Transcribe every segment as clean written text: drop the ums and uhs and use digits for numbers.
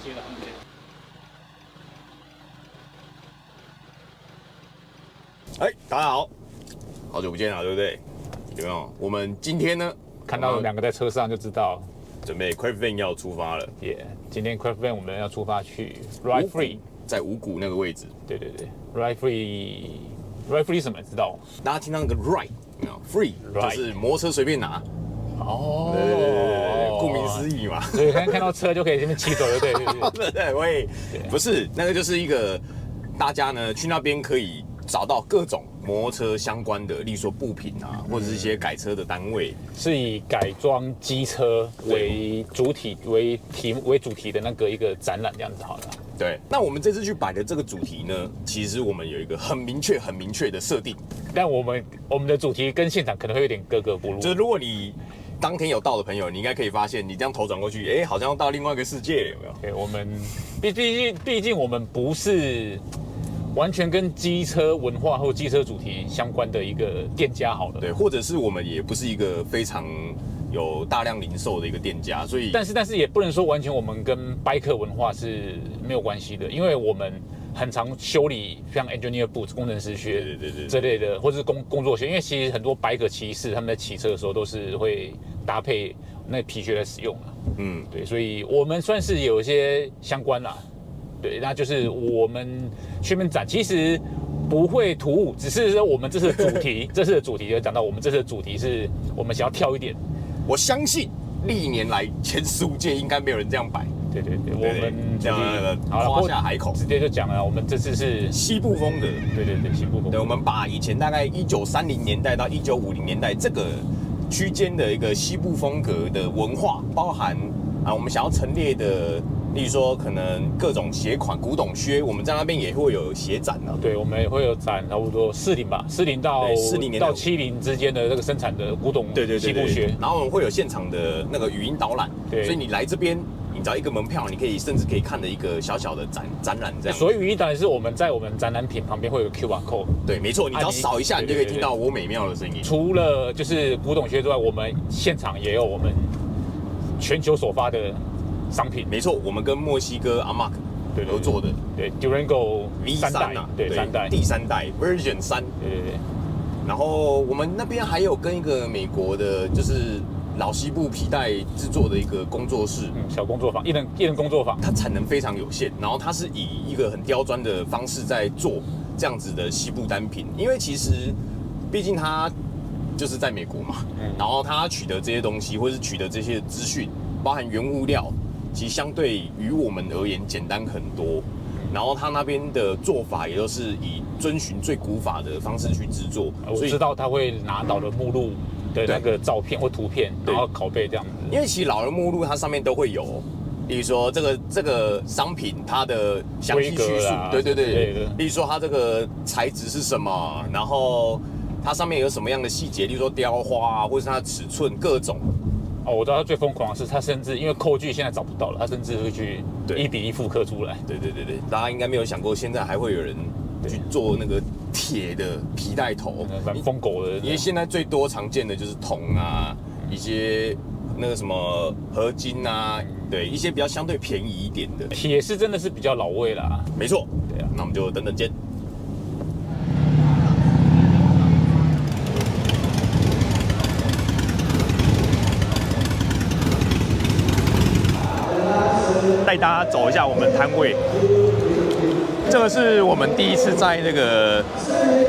接的航线。大家好，好久不见了，对不对？有没有？我们今天呢，看到两个在车上就知道，准备 Craft Van 要出发了。今天 Craft Van 我们要出发去 Ride Free， 在五股那个位置。对 ，Ride Free 什么知道？大家听到那个 Ride 没有 ？Free 就是摩托车随便拿。对，顾名思义嘛。所以看到车就可以这边骑走，对，喂，不是那个就是一个大家呢去那边可以找到各种摩托车相关的，例如说部品啊，或者是一些改车的单位，是以改装机车为主体为主题的那个一个展览这样子好了。对，那我们这次去摆的这个主题呢，其实我们有一个很明确的设定，但我们的主题跟现场可能会有点格格不入。就是如果你当天有到的朋友，你应该可以发现，你这样头转过去，好像要到另外一个世界，有没有？对，我们毕竟我们不是完全跟机车文化或机车主题相关的一个店家好了。对，或者是我们也不是一个非常有大量零售的一个店家，所以但是也不能说完全我们跟biker文化是没有关系的，因为我们很常修理像 engineer boots 工程师靴这类的，或者是工作靴，因为其实很多biker骑士他们在骑车的时候都是会搭配那皮靴来使用的。对，所以我们算是有一些相关啦。对，那就是我们去面展其实不会突兀，只是说我们这次的主题，这次的主题就讲到我们这次的主题是我们想要跳一点。我相信历年来前15届应该没有人这样摆。对，我们这样夸下海口，直接就讲了，我们这次是西部风格。对，西部风格。对，我们把以前大概1930年代到1950年代这个区间的一个西部风格的文化，包含我们想要陈列的。例如说，可能各种鞋款、古董靴，我们在那边也会有鞋展啊。对，我们也会有展，差不多40吧，40到70之间的这个生产的古董西部靴。然后我们会有现场的那个语音导览，所以你来这边，你只要一个门票，你甚至可以看的一个小小的展览这样。所以语音导览是我们在我们展览品旁边会有 QR code。对，没错，你只要扫一下，你就可以听到我美妙的声音。除了就是古董靴之外，我们现场也有我们全球首发的商品。没错，我们跟墨西哥 Amark 合作的，对 Durango V3啊，对3代，第3代 Version 3，对。然后我们那边还有跟一个美国的，就是老西部皮带制作的一个工作室，小工作坊，一人工作坊，它产能非常有限，然后它是以一个很刁钻的方式在做这样子的西部单品，因为其实毕竟它就是在美国嘛，然后它取得这些东西或是取得这些资讯，包含原物料。其实相对于我们而言简单很多，然后他那边的做法也都是以遵循最古法的方式去制作。我知道他会拿老的目录的那个照片或图片，然后拷贝这样子。因为其实老的目录它上面都会有，例如说这个商品它的详细叙述，对。例如说它这个材质是什么，然后它上面有什么样的细节，例如说雕花啊，或者是它的尺寸各种。我知道他最疯狂的是，他甚至因为扣具现在找不到了，他甚至会去1比1复刻出来。对，大家应该没有想过，现在还会有人去做那个铁的皮带头，蛮疯狗的。因为现在最多常见的就是铜啊，一些那个什么合金啊，对，一些比较相对便宜一点的。铁是真的是比较老味啦。没错，对啊，那我们就等等见。带大家走一下我们摊位，这个是我们第一次在那个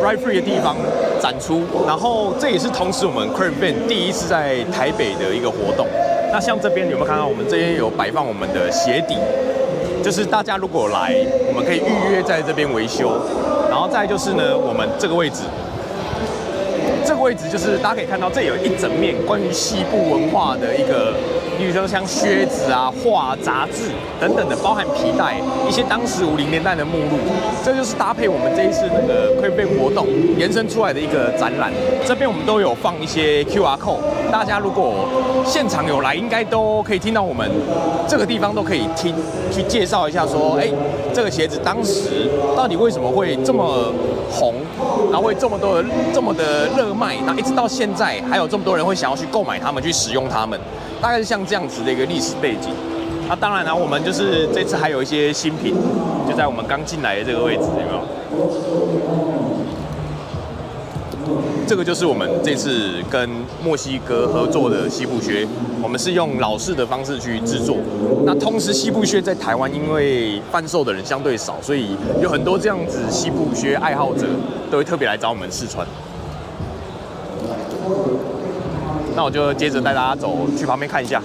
Ride Free 的地方展出，然后这也是同时我们 Craft Van 第一次在台北的一个活动。那像这边有没有看到我们这边有摆放我们的鞋底，就是大家如果来，我们可以预约在这边维修。然后再来就是呢，我们这个位置。这个位置就是大家可以看到，这有一整面关于西部文化的一个，例如说像靴子啊、画、杂志等等的，包含皮带，一些当时50年代的目录，这就是搭配我们这一次那个 Craft Van 活动延伸出来的一个展览。这边我们都有放一些 QR code， 大家如果现场有来，应该都可以听到我们这个地方都可以听，去介绍一下说，这个鞋子当时到底为什么会这么红，然后会这么的热卖，那一直到现在还有这么多人会想要去购买它们，去使用它们，大概是像这样子的一个历史背景。那当然了，我们就是这次还有一些新品，就在我们刚进来的这个位置，有没有？这个就是我们这次跟墨西哥合作的西部靴，我们是用老式的方式去制作。那同时，西部靴在台湾因为贩售的人相对少，所以有很多这样子西部靴爱好者都会特别来找我们试穿。那我就接着带大家走去旁边看一下。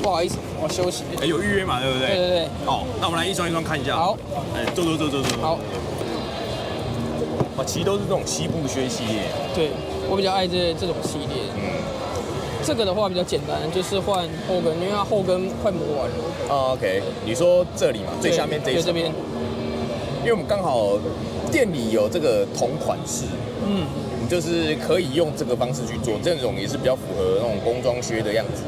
不好意思，我休息。有预约嘛，对不对？对。哦，那我们来一双一双看一下。好。坐。好。其实都是这种西部靴系列。对，我比较爱这种系列。这个的话比较简单，就是换后跟，因为它后跟快磨完了。OK， 你说这里嘛，最下面这一层。这边。因为我们刚好店里有这个同款式。你就是可以用这个方式去做，这种也是比较符合那种工装靴的样子。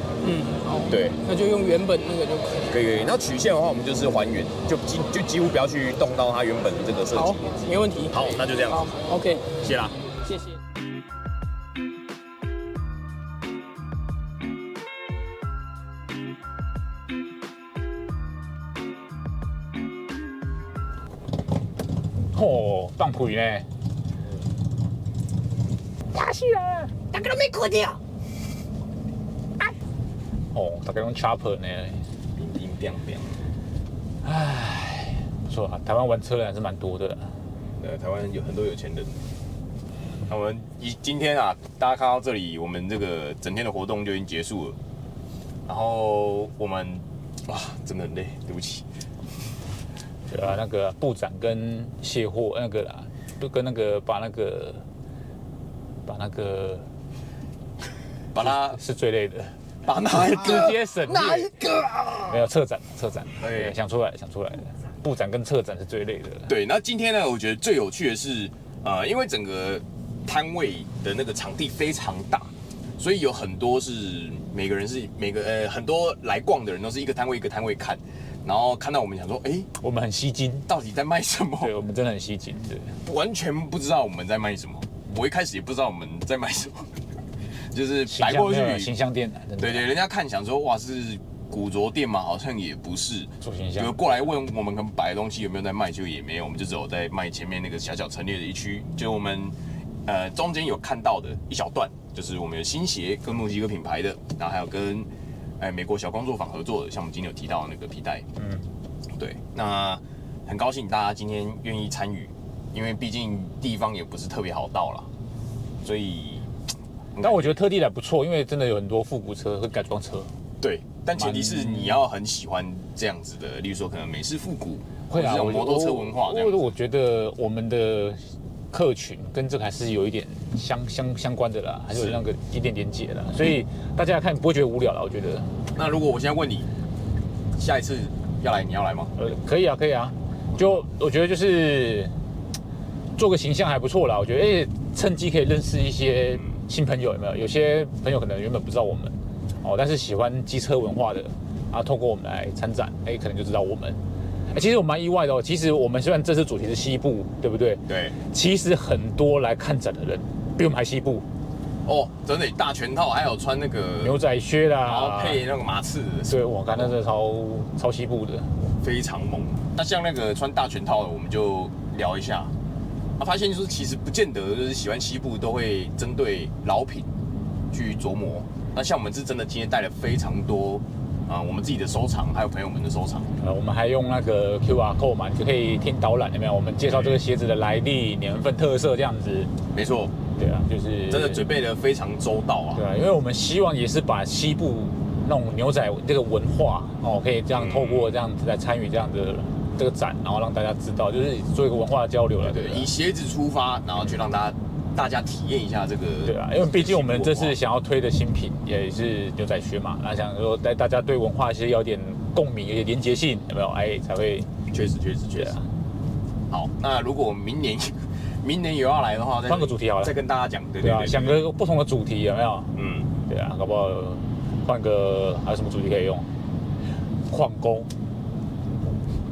好，对，那就用原本那个就可以。可以。那曲线的话，我们就是还原，就几乎不要去动到它原本的这个设计。好，没问题。好，那就这样。好 ，OK， 谢啦，谢谢。哦，放屁呢！打起来！大家都没困掉。哦，大概用 chopper 呢。冰冰冰。唉，不错啊，台湾玩车的还是蛮多的。台湾有很多有钱人。那我们今天啊，大家看到这里，我们这个整天的活动就已经结束了。然后我们真的很累，对不起。对啊，那个布展跟卸货那个啦，都跟那个把它是最累的。把哪一个？直接省略。哪一个？没有策展。对，想出来的。布展跟策展是最累的。对，那今天呢，我觉得最有趣的是，因为整个摊位的那个场地非常大，所以有很多是很多来逛的人都是一个摊位一个摊位看，然后看到我们想说，我们很吸睛，到底在卖什么？对，我们真的很吸睛，对，完全不知道我们在卖什么。我一开始也不知道我们在卖什么。就是摆过去形象店，对，人家看想说哇是古着店嘛，好像也不是，做形象，就过来问我们可能摆的东西有没有在卖，就也没有，我们就只有在卖前面那个小小陈列的一区，就我们中间有看到的一小段，就是我们有新鞋跟墨西哥品牌的，然后还有跟美国小工作坊合作的，像我们今天有提到的那个皮带，对，那很高兴大家今天愿意参与，因为毕竟地方也不是特别好到啦，所以。但我觉得特地来不错，因为真的有很多复古车和改装车。对，但前提是你要很喜欢这样子的，例如说可能美式复古，会啊，这种摩托车文化这样子。我觉得我们的客群跟这个还是有一点相关的啦，还是有那个一点连结啦，所以大家看不会觉得无聊啦，我觉得。那如果我现在问你，下一次要来，你要来吗？可以啊，就我觉得就是做个形象还不错啦，我觉得趁机可以认识一些。新朋友有没有？有些朋友可能原本不知道我们，但是喜欢机车文化的，透过我们来参展，可能就知道我们。其实我蛮意外的哦。其实我们虽然这次主题是西部，对不对？对。其实很多来看展的人比我们还西部。哦，真的大全套，还有穿那个牛仔靴啦，然后配那个马刺的。对，我看那是超西部的，非常猛。那像那个穿大全套的，我们就聊一下。发现就是其实不见得就是喜欢西部都会针对老品去琢磨。那像我们是真的今天带了非常多我们自己的收藏，还有朋友们的收藏。我们还用那个 QR code 嘛，你就可以听导览，有没有？我们介绍这个鞋子的来历、年份、特色这样子。没错，对啊，就是真的准备的非常周到啊。对啊，因为我们希望也是把西部那种牛仔这个文化可以这样透过这样子来参与这样的。这个展，然后让大家知道，就是做一个文化的交流了。对，以鞋子出发，然后去让大家大家体验一下这个。对啊，因为毕竟我们这次想要推的新品也是牛仔靴嘛，那想说带大家对文化其实有点共鸣，有点连结性，有没有？哎，才会确实啊。好，那如果明年有要来的话，换个主题好了，再跟大家讲。对啊，想个不同的主题有没有？对啊，搞不好换个还有什么主题可以用？矿工，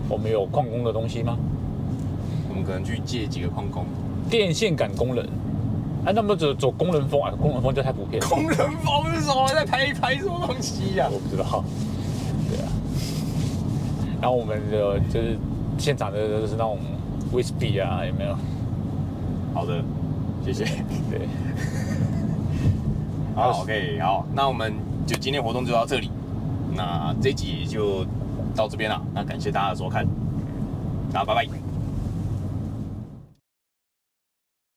我们有矿工的东西吗？我们可能去借几个矿工。电线杆工人，那么走工人风啊？工人风就太普遍了。工人风是什么？在拍什么东西呀？我不知道。对啊。然后我们的就是现场的就是那种 whisky 啊，有没有？好的，谢谢。对。好 ，OK， 好，那我们就今天活动就到这里，那这集就到这边了，那感谢大家的收看，那拜拜。